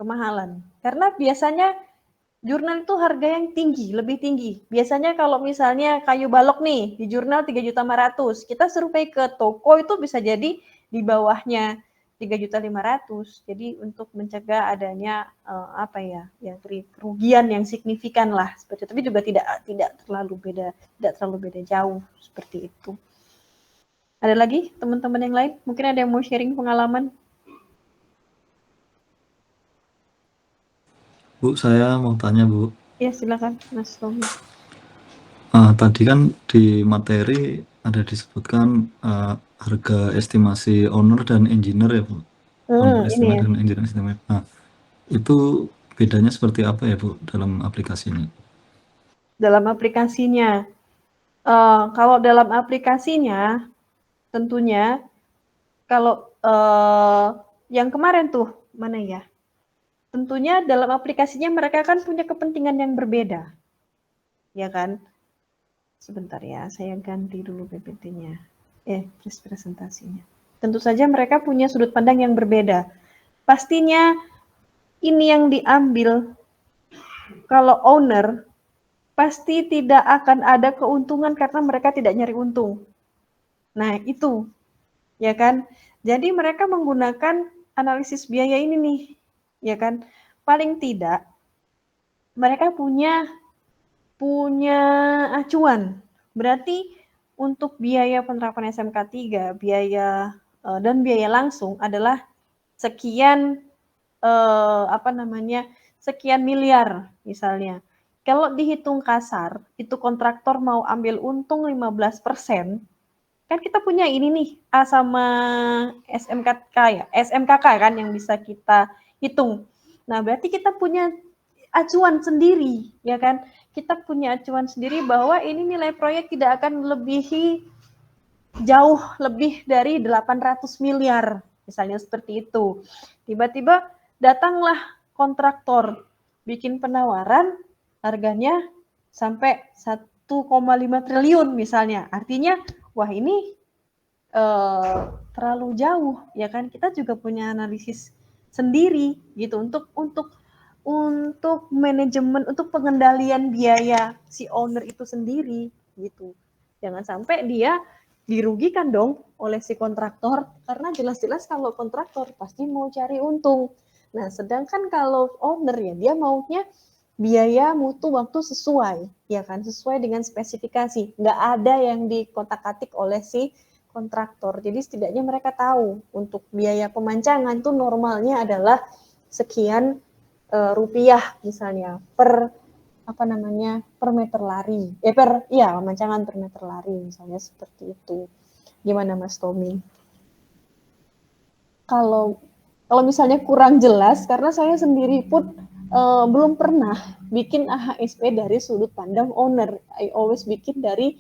kemahalan. Karena biasanya jurnal itu harga yang tinggi, lebih tinggi. Biasanya kalau misalnya kayu balok nih di jurnal 3.500.000, kita survei ke toko itu bisa jadi di bawahnya 3.500.000. Jadi untuk mencegah adanya kerugian yang signifikan lah seperti itu. Tapi juga tidak terlalu beda jauh seperti itu. Ada lagi teman-teman yang lain? Mungkin ada yang mau sharing pengalaman? Bu, saya mau tanya, Bu. Ya, silakan Mas Tommy. Tadi kan di materi ada disebutkan harga estimasi owner dan engineer ya, Bu. Owner estimate dan engineer estimate. Nah, itu bedanya seperti apa ya, Bu, dalam aplikasinya? Dalam aplikasinya, kalau dalam aplikasinya, tentunya kalau yang kemarin tuh mana ya? Tentunya dalam aplikasinya mereka kan punya kepentingan yang berbeda, ya kan? Sebentar ya, saya ganti dulu PPT-nya. Presentasinya. Tentu saja mereka punya sudut pandang yang berbeda. Pastinya ini yang diambil kalau owner pasti tidak akan ada keuntungan karena mereka tidak nyari untung. Nah, itu ya kan? Jadi mereka menggunakan analisis biaya ini nih, ya kan? Paling tidak mereka punya acuan. Berarti untuk biaya penerapan SMK 3, biaya dan biaya langsung adalah sekian sekian miliar misalnya. Kalau dihitung kasar, itu kontraktor mau ambil untung 15%, kan kita punya ini nih, A sama SMKK kan yang bisa kita hitung. Nah, berarti kita punya acuan sendiri, ya kan? Kita punya acuan sendiri bahwa ini nilai proyek tidak akan melebihi jauh lebih dari 800 miliar, misalnya seperti itu. Tiba-tiba datanglah kontraktor bikin penawaran harganya sampai 1,5 triliun misalnya. Artinya, wah ini terlalu jauh, ya kan? Kita juga punya analisis sendiri gitu untuk manajemen, untuk pengendalian biaya si owner itu sendiri gitu. Jangan sampai dia dirugikan dong oleh si kontraktor, karena jelas-jelas kalau kontraktor pasti mau cari untung. Nah, sedangkan kalau owner ya dia maunya biaya mutu waktu sesuai, ya kan, sesuai dengan spesifikasi. Nggak ada yang dikotak-atik oleh si kontraktor. Jadi setidaknya mereka tahu untuk biaya pemancangan itu normalnya adalah sekian rupiah misalnya per meter lari. Pemancangan per meter lari misalnya seperti itu. Gimana Mas Tommy? Kalau misalnya kurang jelas, karena saya sendiri pun belum pernah bikin AHSP dari sudut pandang owner. I always bikin dari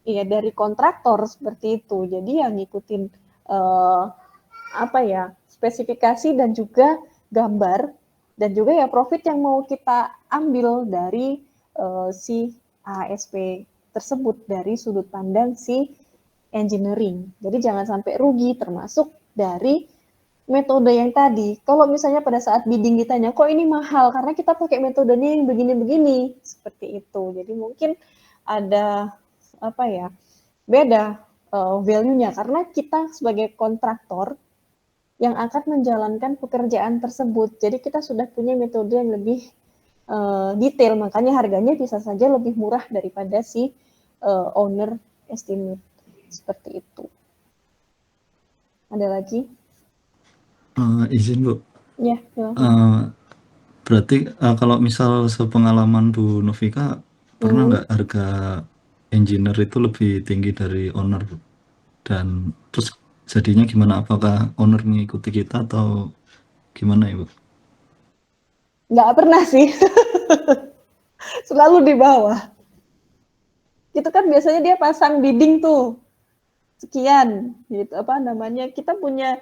dari kontraktor seperti itu. Jadi yang ngikutin spesifikasi dan juga gambar dan juga ya profit yang mau kita ambil dari si ASP tersebut dari sudut pandang si engineering. Jadi jangan sampai rugi, termasuk dari metode yang tadi. Kalau misalnya pada saat bidding ditanya, kok ini mahal? Karena kita pakai metodenya yang begini-begini. Seperti itu. Jadi mungkin ada beda value-nya. Karena kita sebagai kontraktor yang akan menjalankan pekerjaan tersebut. Jadi kita sudah punya metode yang lebih detail. Makanya harganya bisa saja lebih murah daripada si owner estimate. Seperti itu. Ada lagi? Izin Bu. Ya, berarti kalau misal sepengalaman Bu Novika, pernah nggak harga engineer itu lebih tinggi dari owner Bu? Dan terus jadinya gimana? Apakah owner mengikuti kita atau gimana ya Bu? Nggak pernah sih. Selalu di bawah. Itu kan biasanya dia pasang bidding tuh. Sekian, gitu kita punya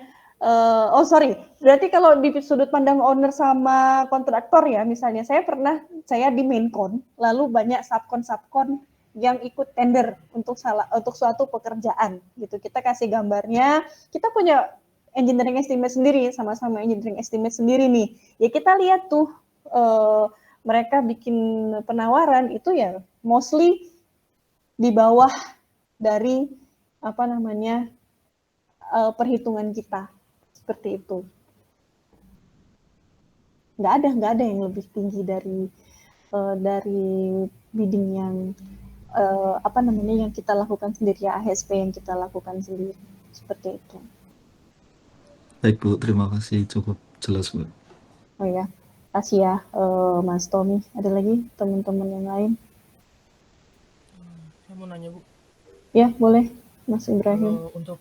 berarti kalau di sudut pandang owner sama kontraktor ya, misalnya saya di maincon, lalu banyak subkon yang ikut tender untuk suatu pekerjaan gitu. Kita kasih gambarnya, kita punya engineering estimate sendiri, sama-sama engineering estimate sendiri nih. Ya kita lihat tuh mereka bikin penawaran itu ya mostly di bawah dari perhitungan kita, seperti itu. Nggak ada yang lebih tinggi dari bidding yang yang kita lakukan sendiri, ya ASP yang kita lakukan sendiri, seperti itu. Baik Bu, terima kasih, cukup jelas Bu. Oh ya, kasih ya Mas Tommy. Ada lagi teman-teman yang lain? Saya mau nanya Bu. Ya boleh, Mas Ibrahim. Untuk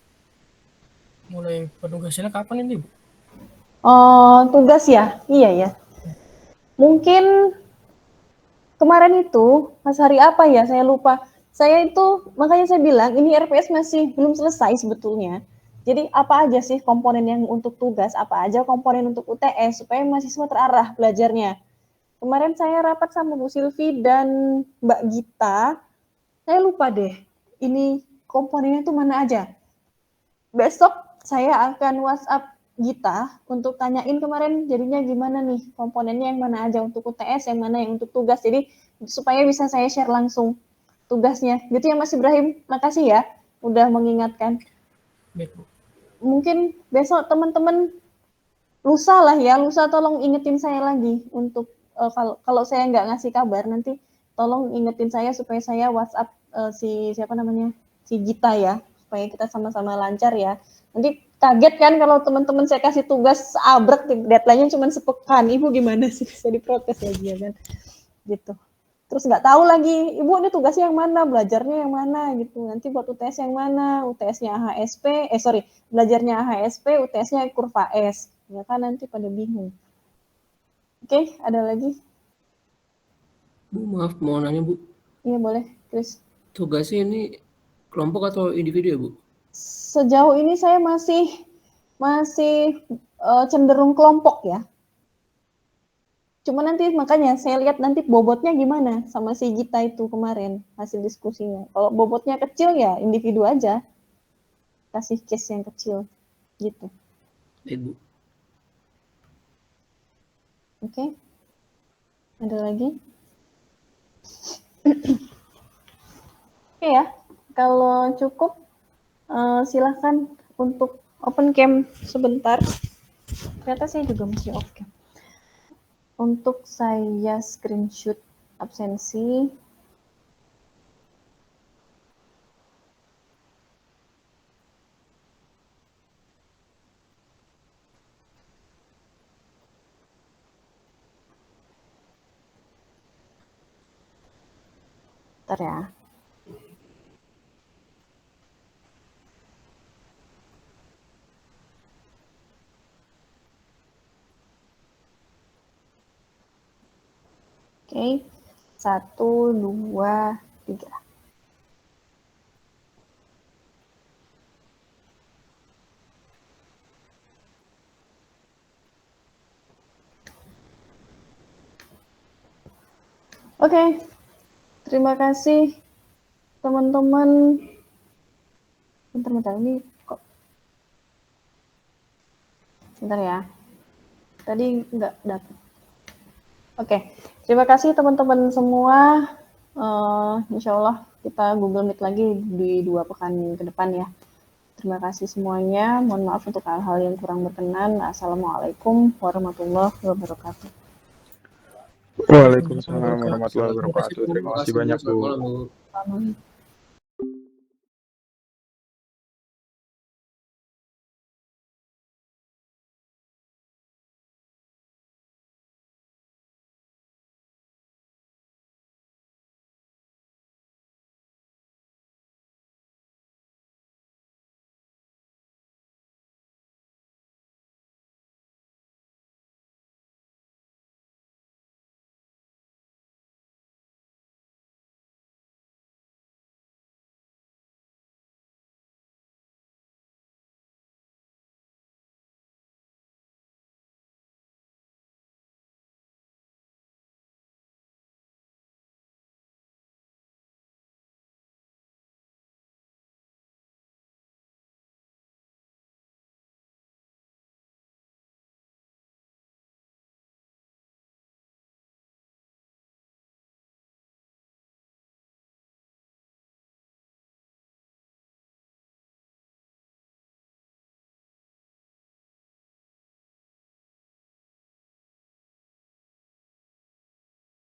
mulai penugasannya kapan ini Bu? Tugas ya? Iya ya. Mungkin kemarin itu, Mas hari apa ya? Saya lupa. Makanya saya bilang, ini RPS masih belum selesai sebetulnya. Jadi apa aja sih komponen yang untuk tugas, apa aja komponen untuk UTS, supaya mahasiswa terarah belajarnya. Kemarin saya rapat sama Bu Silvi dan Mbak Gita, saya lupa deh, ini komponennya itu mana aja. Besok saya akan WhatsApp Gita untuk tanyain kemarin jadinya gimana nih, komponennya yang mana aja untuk UTS, yang mana yang untuk tugas, jadi supaya bisa saya share langsung tugasnya. Gitu ya Mas Ibrahim, makasih ya udah mengingatkan. Baik Bu. Mungkin besok teman-teman lusa tolong ingetin saya lagi untuk kalau saya nggak ngasih kabar, nanti tolong ingetin saya supaya saya WhatsApp si Gita ya, supaya kita sama-sama lancar ya. Nanti kaget kan kalau teman-teman saya kasih tugas abrek, deadline-nya cuma sepekan. Ibu gimana sih, bisa diprotes lagi ya kan, gitu. Terus nggak tahu lagi, Ibu ini tugasnya yang mana, belajarnya yang mana gitu. Nanti buat UTS yang mana, UTS-nya AHSP, belajarnya AHSP, UTS-nya kurva S. Ya kan nanti pada bingung. Oke, ada lagi? Bu, maaf mau nanya Bu. Iya boleh, Chris. Tugasnya ini kelompok atau individu ya Bu? Sejauh ini saya masih cenderung kelompok ya. Cuma nanti makanya saya lihat nanti bobotnya gimana sama si Gita itu kemarin hasil diskusinya. Kalau bobotnya kecil ya individu aja, kasih case yang kecil gitu. Baik Bu. Oke. Ada lagi? Oke ya, kalau cukup silahkan untuk open cam sebentar. Ternyata saya juga masih off cam. Untuk saya screenshot absensi. Bentar ya. Oke, 1, 2, 3. Oke, terima kasih teman-teman. Bentar, ini kok. Bentar ya. Tadi nggak dapet. Oke, terima kasih teman-teman semua. Insya Allah kita Google Meet lagi di 2 pekan ke depan ya. Terima kasih semuanya. Mohon maaf untuk hal-hal yang kurang berkenan. Assalamualaikum warahmatullahi wabarakatuh. Waalaikumsalam warahmatullahi wabarakatuh. Terima kasih banyak, Bu. Selamat